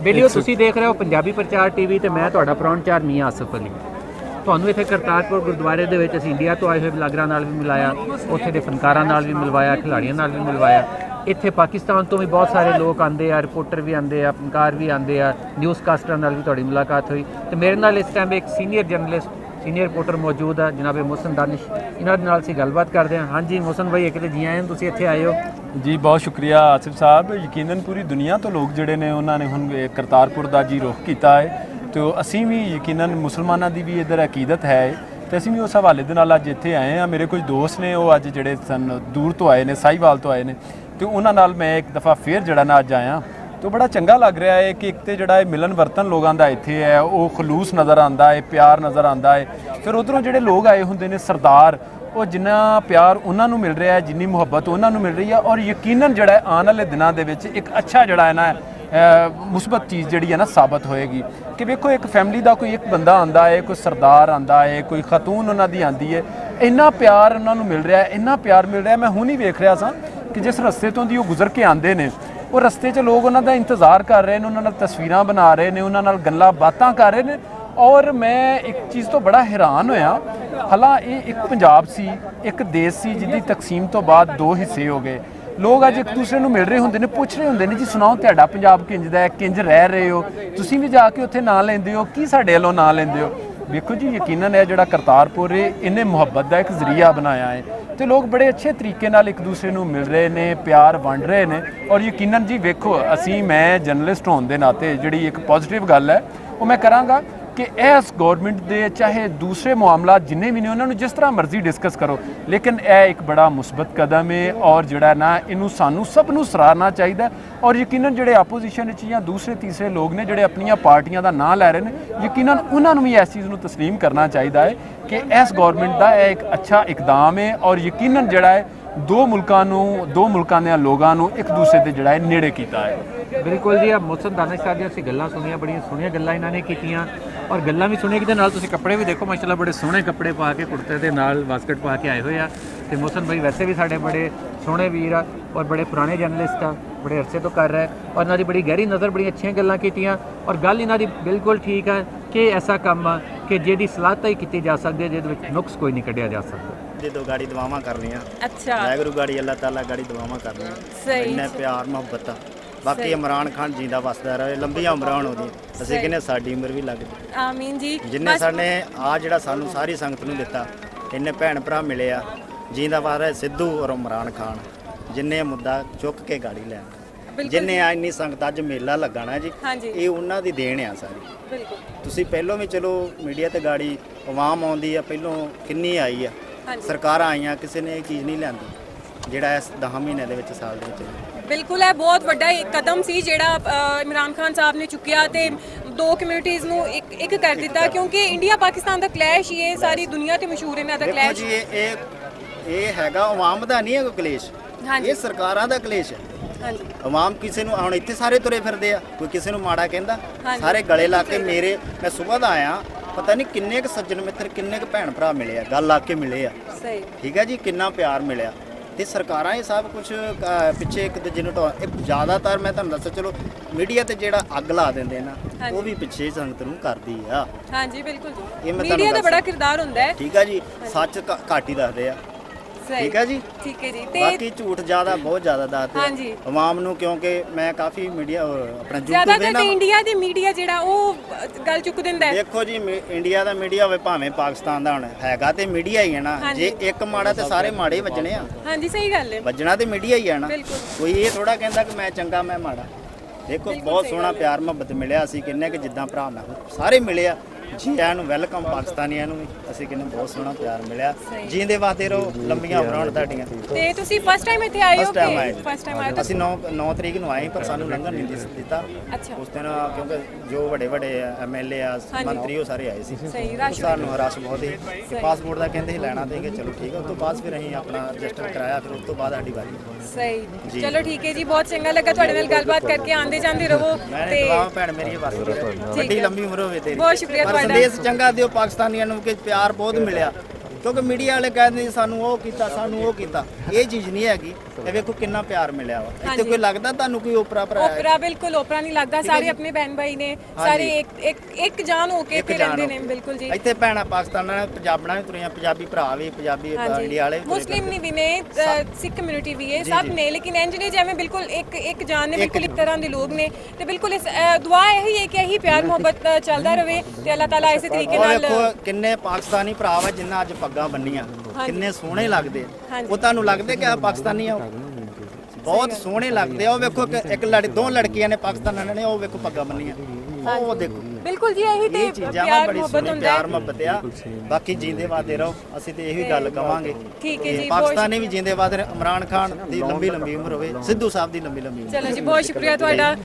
Video ਤੁਸੀਂ ਦੇਖ ਰਹੇ ਹੋ ਪੰਜਾਬੀ ਪ੍ਰਚਾਰ ਟੀਵੀ ਤੇ ਮੈਂ ਤੁਹਾਡਾ ਪ੍ਰਾਹੁਣਚਾਰ ਮੀਆਂ ਆਸਫ ਅਲੀ। ਤੁਹਾਨੂੰ ਇੱਥੇ ਕਰਤਾਰਪੁਰ ਗੁਰਦੁਆਰੇ ਦੇ ਵਿੱਚ ਅਸੀਂ ਇੰਡੀਆ ਤੋਂ ਆਏ ਹੋਏ ਬਲਾਗਰਾਂ ਨਾਲ ਵੀ ਮਿਲਾਇਆ, ਉੱਥੇ ਦੇ ਫਨਕਾਰਾਂ ਨਾਲ ਵੀ ਮਿਲਵਾਇਆ, ਖਿਡਾਰੀਆਂ ਨਾਲ ਵੀ ਮਿਲਵਾਇਆ। ਇੱਥੇ ਪਾਕਿਸਤਾਨ ਤੋਂ ਵੀ ਬਹੁਤ ਸਾਰੇ ਲੋਕ ਆਉਂਦੇ ਆ, ਰਿਪੋਰਟਰ ਵੀ ਆਉਂਦੇ ਆ, ਫਨਕਾਰ ਵੀ ਆਉਂਦੇ ਆ, ਨਿਊਜ਼ ਕਾਸਟਰਾਂ ਨਾਲ ਵੀ ਤੁਹਾਡੀ ਮੁਲਾਕਾਤ ਹੋਈ। ਤੇ ਮੇਰੇ ਨਾਲ ਇਸ ਟਾਈਮ ਇੱਕ ਸੀਨੀਅਰ ਜਰਨਲਿਸਟ, ਸੀਨੀਅਰ ਰਿਪੋਰਟਰ ਮੌਜੂਦ ਆ, ਜਨਾਬ ਮੋਹਸਨ ਦਾनिश। ਇਹਨਾਂ ਦੇ ਨਾਲ ਅਸੀਂ ਗੱਲਬਾਤ ਕਰਦੇ ਹਾਂ। ਹਾਂਜੀ ਮੋਹਸਨ ਭਾਈ, ਇੱਕ ਤਾਂ ਜੀ ਆਏ ਹੋ, ਤੁਸੀਂ ਇੱਥੇ ਆਏ ਹੋ ਜੀ। ਬਹੁਤ ਸ਼ੁਕਰੀਆ ਆਸਿਫ ਸਾਹਿਬ। ਯਕੀਨਨ ਪੂਰੀ ਦੁਨੀਆ ਤੋਂ ਲੋਕ ਜਿਹੜੇ ਨੇ ਉਹਨਾਂ ਨੇ ਹੁਣ ਕਰਤਾਰਪੁਰ ਦਾ ਜੀ ਰੁੱਖ ਕੀਤਾ ਹੈ ਤੇ ਅਸੀਂ ਵੀ ਯਕੀਨਨ ਮੁਸਲਮਾਨਾਂ ਦੀ ਵੀ ਇੱਧਰ ਅਕੀਦਤ ਹੈ ਤੇ ਅਸੀਂ ਵੀ ਉਸ ਹਵਾਲੇ ਦੇ ਨਾਲ ਅੱਜ ਇੱਥੇ ਆਏ ਹਾਂ। ਮੇਰੇ ਕੁਝ ਦੋਸਤ ਨੇ ਉਹ ਅੱਜ ਜਿਹੜੇ ਸਨ ਦੂਰ ਤੋਂ ਆਏ ਨੇ, ਸਾਹੀਵਾਲ ਤੋਂ ਆਏ ਨੇ ਤੇ ਉਹਨਾਂ ਨਾਲ ਮੈਂ ਇੱਕ ਦਫਾ ਫੇਰ ਜਿਹੜਾ ਨਾ ਅੱਜ ਆਇਆ तो बड़ा चंगा लग रहा है कि एक तो जोड़ा मिलन वर्तन लोगों का इत्थे है, वो खलूस नज़र आता है, प्यार नज़र आता है। फिर उधरों जोड़े लोग आए होंगे ने सरदार, वो जिन्ना प्यार उन्होंने मिल रहा है, जिन्नी मुहब्बत उन्होंने मिल रही है और यकीनन जोड़ा आने वाले दिनों के विच एक अच्छा जोड़ा है ना मुस्बत चीज़ जी है ना साबित होएगी कि वेखो एक फैमिली का कोई एक बंदा आता है, कोई सरदार आता है, कोई खतून उन्होंने आती है, इन्ना प्यार उन्होंने मिल रहा है, इन्ना प्यार मिल रहा है। मैं हुण ही वेख रहा सा कि जिस रस्ते तो दी वो गुजर के आते हैं वो रस्ते च लोग उन्हों का इंतज़ार कर रहे हैं, उन्होंने तस्वीरां बना रहे हैं, उन्होंने गल्लां बातां कर रहे हैं। और मैं एक चीज़ तो बड़ा हैरान होया, हालां ये एक पंजाब सी, एक देश सी जिहदी तकसीम तो बाद दो हिस्से हो गए। लोग अज एक दूसरे को मिल रहे होंगे ने, पुछ रहे होंगे ने जी सुनाओ तुहाडा पंजाब किंज दा है, किंज रह रहे हो, तुसीं भी जाके उत्थे नां लैंदे हो, की साडे वल्लों नां लैंदे हो। देखो जी यकीनन है जिहड़ा करतारपुर है इन्हें मुहब्बत का एक जरिया बनाया है तो लोग बड़े अच्छे तरीके नाल एक दूसरे को मिल रहे हैं, प्यार वंड रहे हैं। और यकीनन जी वेखो असी मैं जर्नलिस्ट होने के नाते जी एक पॉजिटिव गल है वो मैं कराँगा कि इस गौरमेंट के चाहे दूसरे मामला जिन्हें भी ने उन्होंने जिस तरह मर्जी डिस्कस करो, लेकिन यह एक बड़ा मुस्बत कदम है और जोड़ा ना इनू सानू सबनू सराहना चाहिए। और यकीनन जोड़े आपोजिशन या दूसरे तीसरे लोग ने जोड़े अपनिया पार्टियां का नाम लै रहे हैं, यकीनन उन्होंने भी इस चीज़ को तस्लीम करना चाहिए है कि इस गौरमेंट का यह एक अच्छा इकदाम है और यकीनन जोड़ा है दो मुल्कों के लोगों एक दूसरे के जोड़ा है नेड़े किया है। बिल्कुल जी। अब मोहसन दानिश साहब दी असीं गल्लां सुनिया, बड़ियां सोहणियां गल्लां इन्हां ने कीतियां और गल्लां भी सुनिया कि नाल तुसीं कपड़े भी देखो माशाअल्लाह बड़े सोहणे कपड़े पा के कुर्ते दे नाल वास्कट पा के आए हुए आ। ते मोहसन भाई वैसे भी साडे बड़े सोहणे वीर आ और बड़े पुराने जर्नलिस्ट आ, बड़े अरसे तो कर रहे और इन्हां दी बड़ी गहरी नज़र, बड़ी अच्छियां गल्लां कीतियां और गल इन्हां दी बिल्कुल ठीक है कि ऐसा काम आ कि जिहदी सलाह ही की जा सकदी है, जिहदे विच नुक्स कोई नहीं कढ़िया जा सकदा। जो गाड़ी दुआवां कर लिया, अच्छा वाहगुरू गाड़ी अल्लाह ताला गाड़ी दुआवां कर लिया, इन्ना प्यार मुहब्बत आ। बाकी इमरान खान जींदा वसदा रहे, लंबियां उमरां होण ओहदी, असीं कहने साडी उम्र भी लग जाए। आमीन जी। जिन्ने साने आ जिहड़ा सानू सारी संगत नूं दित्ता, इन्ने भैण भरा मिले आ, जींदा वसदा सिद्धू और इमरान खान जिन्ने मुद्दा चुक के गाड़ी लैन, जिन्ने आ इन्नी संगत अज मेला लगाना जी, ये उन्हां दी देन आ सारी। तुसीं पहलों भी चलो मीडिया ते गाड़ी आवाम आउंदी आ, पहलों किन्नी आई आ, सरकारां आईयां, किसी ने ये चीज़ नहीं लिआंदी जिहड़ा इस 10 महीने दे विच साल दे विच। बिल्कुल है, बहुत वड्डा कदम सी जिहड़ा इमरान खान साहब ने चुक्या ते दो कम्यूनिटीज़ नूं एक कर दिता, क्योंकि इंडिया पाकिस्तान दा क्लैश ये सारी दुनिया ते मशहूर है ना दा क्लैश। ये हैगा अवाम दा नहीं है कोई क्लेश, ये सरकारां दा क्लेश है। अवाम किसी नूं हुण इत्थे सारे तुरे फिरदे आ, कोई किसी नूं माड़ा कहंदा, सारे गले ला के मेरे मैं सुबह दा आया, पता नहीं किन्ने क सज्जन मित्र किन्ने क भैन भरा मिले आ, गल ला के मिले आ, ठीक है जी, किन्ना प्यार मिलिया ते सरकारां ये सब कुछ पिछे एक दूजे नूं ज़्यादातर मैं तुहानूं दस्सां चलो मीडिया ते जिहड़ा अग ला दिंदे ना वो भी पिछे संगत नूं करदी आ। हां जी बिल्कुल जी, मीडिया दा बड़ा किरदार हुंदा है, ठीक है जी, सच घट ही दसदे आ, ठीक है जी, ठीक है जी। बाकी झूठ ज़्यादा बहुत ज़्यादा दसदे हाँ जी अवाम नूं, क्योंकि मैं काफ़ी मीडिया अपना ज़्यादातर ते इंडिया दी मीडिया जिहड़ा ओह गल चुक दिंदा है। देखो जी इंडिया दा मीडिया होवे भावें पाकिस्तान दा, हुण हैगा ते मीडिया ही है ना, जे एक माड़ा ते सारे माड़े ही वजने आ। हां जी सही गल है, वजना ते मीडिया ही है ना, कोई ये थोड़ा कहंदा कि मैं चंगा मैं माड़ा। देखो बहुत सोहना प्यार मुहब्बत मिलिया, असीं किन्ने कि जिद्दां भरा मैं सारे मिले आ जी, आया वैलकम पाकिस्तानियां नूं भी असीं किन्ने बहुत सोहना प्यार मिलिया। जींदे वादे रहो, लंबियां उमरां होण तुहाडीਆਂ। ते तुसीं फर्स्ट टाइम इत्थे आए हो कि फर्स्ट टाइम आए? ਅਸੀਂ 9 ਤਰੀਕ ਨੂੰ ਆਏ ਪਰ ਸਾਨੂੰ ਲੰਘਣ ਨਹੀਂ ਦਿੱਤਾ ਉਸ ਦਿਨ, ਕਿਉਂਕਿ ਜੋ ਵੱਡੇ ਵੱਡੇ ਐਮਐਲਏ ਆ ਮੰਤਰੀ ਉਹ ਸਾਰੇ ਆਏ ਸੀ, ਸਾਨੂੰ ਰਸ਼ ਬਹੁਤ ਹੀ ਪਾਸਪੋਰਟ ਦਾ ਕਹਿੰਦੇ ਸੀ ਲੈਣਾ ਤੇ ਚਲੋ ਠੀਕ ਹੈ, ਉਸ ਤੋਂ ਬਾਅਦ ਫਿਰ ਅਸੀਂ ਆਪਣਾ ਰਜਿਸਟਰ ਕਰਾਇਆ, ਫਿਰ ਉਸ ਤੋਂ ਬਾਅਦ ਸਾਡੀ ਵਾਰੀ। ਸਹੀ, ਚਲੋ ਠੀਕ ਹੈ ਜੀ, ਬਹੁਤ ਚੰਗਾ ਲੱਗਾ ਤੁਹਾਡੇ ਨਾਲ ਗੱਲਬਾਤ ਕਰਕੇ, ਆਂਦੇ ਜਾਂਦੇ ਰਹੋ ਤੇ ਭੈਣ ਮੇਰੀ ਵੱਡੀ ਲੰਬੀ ਉਮਰ ਹੋਵੇ ਤੇਰੀ। ਬਹੁਤ ਸ਼ੁਕਰੀਆ ਤੁਹਾਡਾ, ਸੰਦੇਸ਼ ਚੰਗਾ ਦਿਓ ਪਾਕਿਸਤਾਨੀਆਂ ਨੂੰ ਕਿ ਪਿਆਰ ਬਹੁਤ ਮਿਲਿਆ, ਕਿਉਂਕਿ ਮੀਡੀਆ ਵਾਲੇ ਕਹਿੰਦੇ ਸਾਨੂੰ ਉਹ ਕੀਤਾ ਸਾਨੂੰ ਉਹ ਕੀਤਾ, ਇਹ ਚੀਜ਼ ਨਹੀਂ ਹੈਗੀ। ਇਹ ਵੇਖੋ ਕਿੰਨਾ ਪਿਆਰ ਮਿਲਿਆ ਵਾ ਇੱਥੇ। ਕੋਈ ਲੱਗਦਾ ਤੁਹਾਨੂੰ ਕੋਈ ਓਪਰਾ ਭਰਾ ਹੈ? ਓਪਰਾ ਬਿਲਕੁਲ ਓਪਰਾ ਨਹੀਂ ਲੱਗਦਾ, ਸਾਰੇ ਆਪਣੇ ਭੈਣ ਭਾਈ ਨੇ, ਸਾਰੇ ਇੱਕ ਜਾਨ ਹੋ ਕੇ ਇੱਥੇ ਰਹਿੰਦੇ ਨੇ। ਬਿਲਕੁਲ ਜੀ, ਇੱਥੇ ਭੈਣਾਂ ਪਾਕਿਸਤਾਨਾਂ ਨਾਲ ਪੰਜਾਬਣਾਂ ਵੀ ਤੁਰੀਆਂ, ਪੰਜਾਬੀ ਭਰਾ ਵੀ, ਪੰਜਾਬੀ ਇੰਡੀਆ ਵਾਲੇ ਵੀ ਤੁਰੇ ਮੁਸਲਿਮ ਨਹੀਂ ਵੀ ਨੇ, ਸਿੱਖ ਕਮਿਊਨਿਟੀ ਵੀ ਹੈ, ਸਭ ਨੇ, ਲੇਕਿਨ ਇੰਜ ਨੇ ਜਿਵੇਂ ਬਿਲਕੁਲ ਇੱਕ ਜਾਨ ਨੇ, ਬਿਲਕੁਲ ਇੱਕ ਤਰ੍ਹਾਂ ਦੇ ਲੋਕ ਨੇ। ਤੇ ਬਿਲਕੁਲ ਇਸ ਦੁਆ ਇਹੀ ਹੈ ਕਿ ਇਹੀ ਪਿਆਰ ਮੁਹੱਬਤ ਚੱਲਦਾ ਰਹੇ ਤੇ ਅੱਲਾਹ ਤਾਲਾ ਇਸੇ ਤਰੀਕੇ ਉਹ ਨਾਲ। ਵੇਖੋ ਕਿੰਨੇ ਪਾਕਿਸਤਾਨੀ ਭਰਾ ਵਾ ਜਿੰਨਾ ਅੱਜ ਪੱਗਾਂ ਬੰਨੀਆਂ, ਕਿੰਨੇ ਸੋਹਣੇ ਲੱਗਦੇ ਆ। ਉਹ ਤੁਹਾਨੂੰ ਲੱਗਦੇ ਕਿ ਆ ਪਾਕਿਸਤਾਨੀ ਆ? ਬਹੁਤ ਸੋਹਣੇ ਲੱਗਦੇ ਆ। ਉਹ ਵੇਖੋ ਇੱਕ ਦੋ ਲੜਕੀਆਂ ਨੇ ਪਾਕਿਸਤਾਨਾਂ ਨੇ, ਉਹ ਵੇਖੋ ਪੱਗਾਂ ਬੰਨੀਆਂ, ਉਹ ਦੇਖੋ। ਬਿਲਕੁਲ ਜੀ, ਇਹੀ ਤੇ ਚੀਜ਼ਾਂ ਪਿਆਰ ਬੜੀ ਮੁਹੱਬਤ ਸੋਹਣੀ ਹੁੰਦਾ ਪਿਆਰ ਹੈ। ਮੁਹੱਬਤ ਆ। ਬਾਕੀ ਜਿੰਦੇ ਵਾਦੇ ਰਹੋ, ਅਸੀਂ ਤੇ ਇਹੀ ਗੱਲ ਕਵਾਂਗੇ। ਠੀਕ ਹੈ ਜੀ, ਪਾਕਿਸਤਾਨੀ ਵੀ ਜਿੰਦੇ ਵਾਦੇ ਰਹੇ। ਇਮਰਾਨ ਖਾਨ ਦੀ ਲੰਬੀ ਉਮਰ ਹੋਵੇ, ਸਿੱਧੂ ਸਾਹਿਬ ਦੀ ਲੰਬੀ ਉਮਰ। ਚਲੋ ਜੀ, ਬਹੁਤ ਸ਼ੁਕਰੀਆ ਤੁਹਾਡਾ।